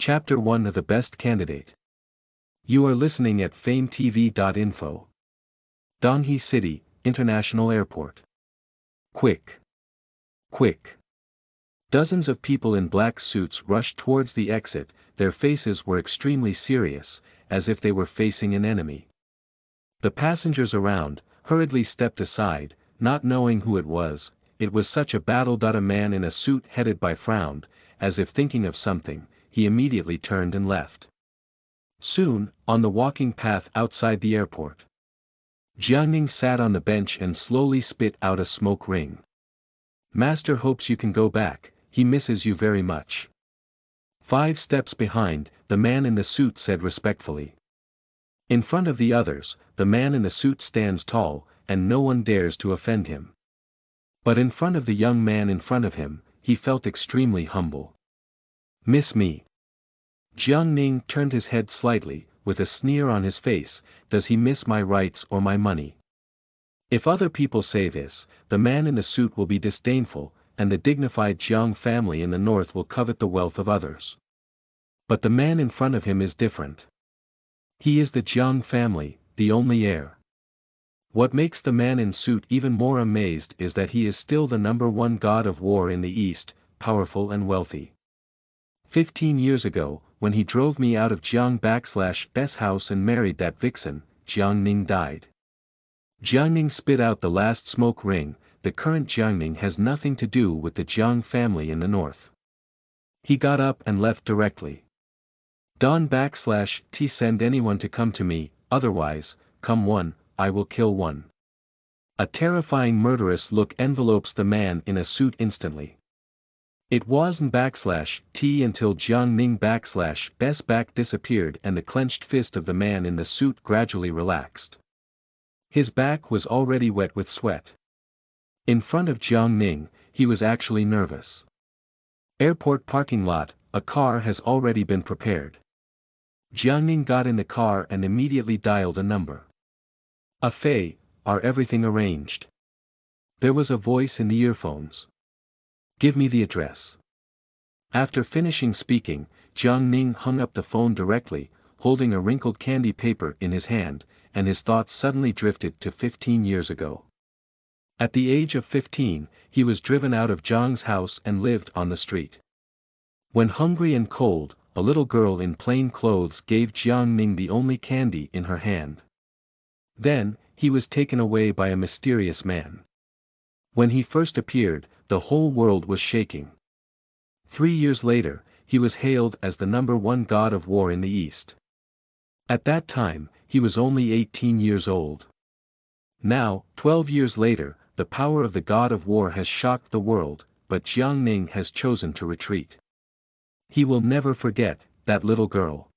Chapter 1 of the Best Candidate. You are listening at famvetv.info. Donghai City, International Airport. Quick. Quick. Dozens of people in black suits rushed towards the exit, their faces were extremely serious, as if they were facing an enemy. The passengers around, hurriedly stepped aside, not knowing who it was such a battle. A man in a suit headed by frowned, as if thinking of something, he immediately turned and left. Soon, on the walking path outside the airport, Jiangning sat on the bench and slowly spit out a smoke ring. Master hopes you can go back, he misses you very much. 5 steps behind, the man in the suit said respectfully. In front of the others, the man in the suit stands tall, and no one dares to offend him. But in front of the young man in front of him, he felt extremely humble. Miss me? Jiangning turned his head slightly, with a sneer on his face. Does he miss my rights or my money? If other people say this, the man in the suit will be disdainful, and the dignified Jiang family in the north will covet the wealth of others. But the man in front of him is different. He is the Jiang family, the only heir. What makes the man in suit even more amazed is that he is still the #1 god of war in the east, powerful and wealthy. 15 years ago, when he drove me out of Jiang's house and married that vixen, Jiangning died. Jiangning spit out the last smoke ring. The current Jiangning has nothing to do with the Jiang family in the north. He got up and left directly. Don/T send anyone to come to me, otherwise, come one, I will kill one. A terrifying murderous look envelopes the man in a suit instantly. It wasn't/T until Jiangning/B's back disappeared and the clenched fist of the man in the suit gradually relaxed. His back was already wet with sweat. In front of Jiangning, he was actually nervous. Airport parking lot, a car has already been prepared. Jiangning got in the car and immediately dialed a number. Fei, are everything arranged? There was a voice in the earphones. Give me the address. After finishing speaking, Jiangning hung up the phone directly, holding a wrinkled candy paper in his hand, and his thoughts suddenly drifted to 15 years ago. At the age of 15, he was driven out of Jiang's house and lived on the street. When hungry and cold, a little girl in plain clothes gave Jiangning the only candy in her hand. Then, he was taken away by a mysterious man. When he first appeared, the whole world was shaking. 3 years later, he was hailed as the #1 god of war in the East. At that time, he was only 18 years old. Now, 12 years later, the power of the god of war has shocked the world, but Jiangning has chosen to retreat. He will never forget that little girl.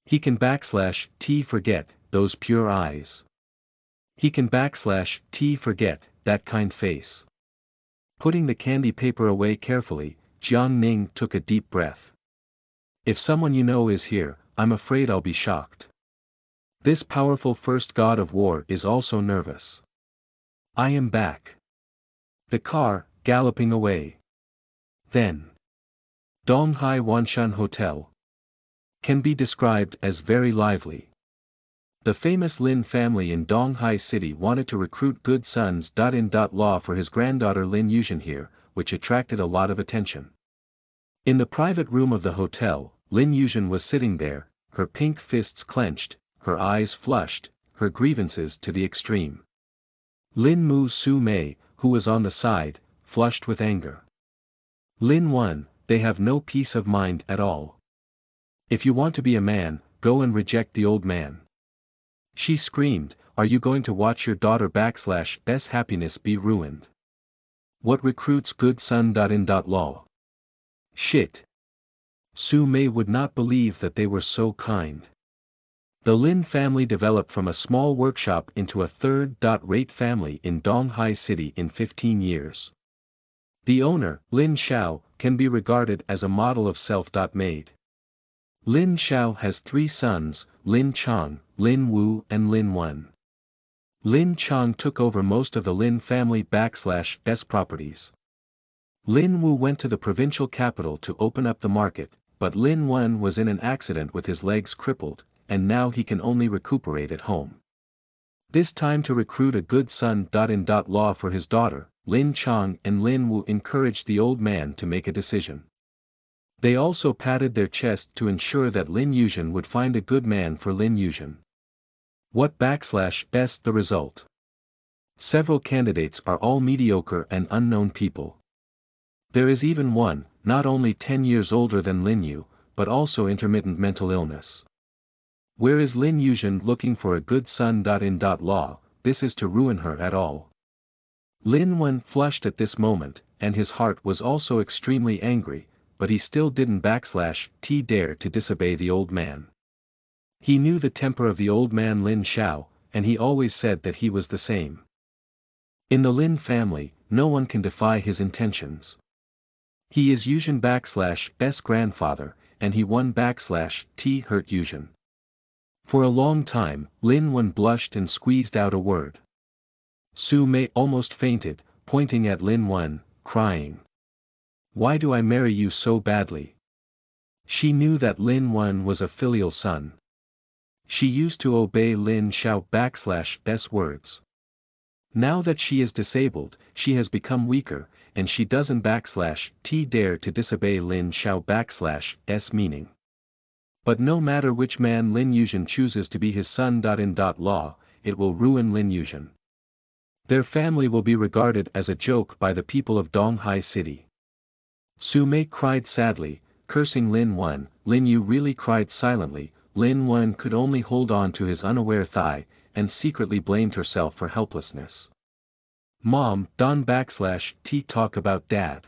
He can /T forget those pure eyes. He can /T forget that kind face. Putting the candy paper away carefully, Jiangning took a deep breath. If someone you know is here, I'm afraid I'll be shocked. This powerful first god of war is also nervous. I am back. The car, galloping away. Then. Donghai Wanshan Hotel. Can be described as very lively. The famous Lin family in Donghai City wanted to recruit good sons. Law for his granddaughter Lin Yuzhen here, which attracted a lot of attention. In the private room of the hotel, Lin Yuzhen was sitting there, her pink fists clenched, her eyes flushed, her grievances to the extreme. Lin Mu Su Mei, who was on the side, flushed with anger. Lin 1, they have no peace of mind at all. If you want to be a man, go and reject the old man. She screamed, are you going to watch your daughter /B's happiness be ruined? What recruits good son? Law. Shit. Su Mei would not believe that they were so kind. The Lin family developed from a small workshop into a third-rate family in Donghai City in 15 years. The owner, Lin Xiao, can be regarded as a model of self-made. Lin Xiao has 3 sons, Lin Chang, Lin Wu and Lin Wen. Lin Chang took over most of the Lin family /B's properties. Lin Wu went to the provincial capital to open up the market, but Lin Wen was in an accident with his legs crippled, and now he can only recuperate at home. This time to recruit a good son-in-law for his daughter, Lin Chang and Lin Wu encouraged the old man to make a decision. They also patted their chest to ensure that Lin Yuzhen would find a good man for Lin Yuzhen. What / the result? Several candidates are all mediocre and unknown people. There is even one, not only 10 years older than Lin Yu, but also intermittent mental illness. Where is Lin Yuzhen looking for a good son-in-law? This is to ruin her at all. Lin Wen flushed at this moment, and his heart was also extremely angry, but he still didn't dare to disobey the old man. He knew the temper of the old man Lin Xiao, and he always said that he was the same. In the Lin family, no one can defy his intentions. He is Yuzhen grandfather, and he hurt Yuzhen. For a long time, Lin Wen blushed and squeezed out a word. Su Mei almost fainted, pointing at Lin Wen, crying. Why do I marry you so badly? She knew that Lin Wen was a filial son. She used to obey Lin Xiao words. Now that she is disabled, she has become weaker, and she doesn't dare to disobey Lin Xiao meaning. But no matter which man Lin Yuzhen chooses to be his son-in-law, it will ruin Lin Yuzhen. Their family will be regarded as a joke by the people of Donghai City. Su Mei cried sadly, cursing Lin Wen. Lin Yu really cried silently. Lin Wen could only hold on to his unaware thigh, and secretly blamed herself for helplessness. Mom, don't talk about Dad.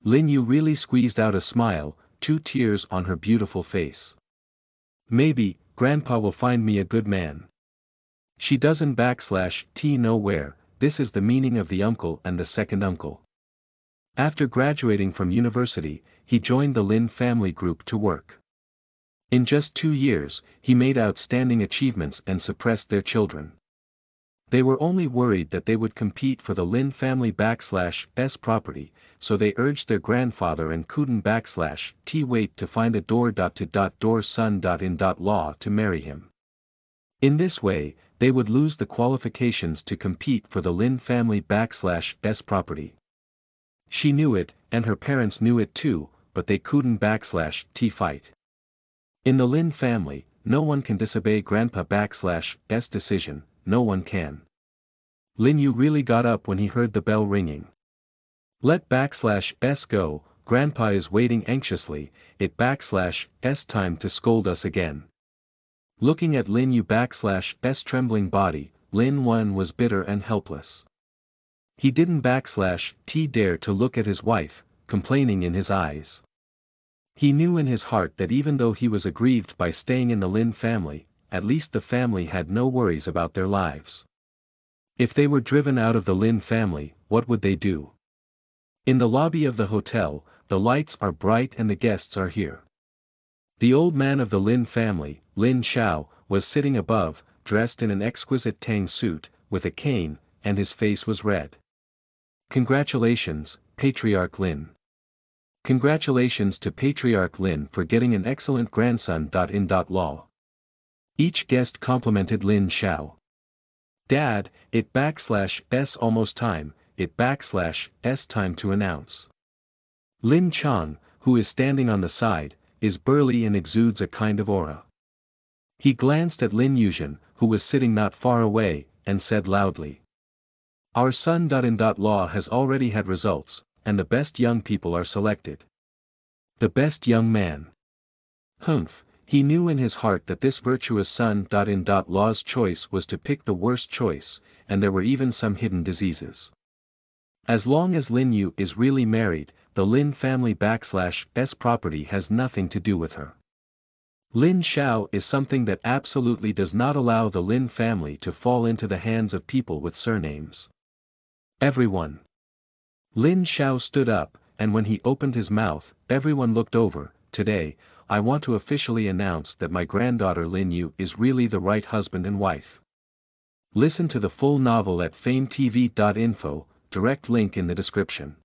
Lin Yu really squeezed out a smile, 2 tears on her beautiful face. Maybe, Grandpa will find me a good man. She doesn't know where. This is the meaning of the uncle and the second uncle. After graduating from university, he joined the Lin family group to work. In just 2 years, he made outstanding achievements and suppressed their children. They were only worried that they would compete for the Lin family /s property, so they urged their grandfather and couldn't wait to find a door son-in-law to marry him. In this way, they would lose the qualifications to compete for the Lin family /s property. She knew it, and her parents knew it too, but they couldn't fight. In the Lin family, no one can disobey Grandpa /s decision, no one can. Lin Yu really got up when he heard the bell ringing. Let /s go, Grandpa is waiting anxiously. It's time to scold us again. Looking at Lin Yu /s trembling body, Lin Wen was bitter and helpless. He didn't dare to look at his wife, complaining in his eyes. He knew in his heart that even though he was aggrieved by staying in the Lin family, at least the family had no worries about their lives. If they were driven out of the Lin family, what would they do? In the lobby of the hotel, the lights are bright and the guests are here. The old man of the Lin family, Lin Xiao, was sitting above, dressed in an exquisite tang suit, with a cane, and his face was red. Congratulations, Patriarch Lin. Congratulations to Patriarch Lin for getting an excellent grandson-in-law. Each guest complimented Lin Xiao. Dad, it's almost time, it's time to announce. Lin Chang, who is standing on the side, is burly and exudes a kind of aura. He glanced at Lin Yuzhen, who was sitting not far away, and said loudly. Our son-in-law has already had results, and the best young people are selected. The best young man. Humph, he knew in his heart that this virtuous son-in-law's choice was to pick the worst choice, and there were even some hidden diseases. As long as Lin Yu is really married, the Lin family /s property has nothing to do with her. Lin Xiao is something that absolutely does not allow the Lin family to fall into the hands of people with surnames. Everyone. Lin Xiao stood up, and when he opened his mouth, everyone looked over. Today, I want to officially announce that my granddaughter Lin Yu is really the right husband and wife. Listen to the full novel at FameTV.info, direct link in the description.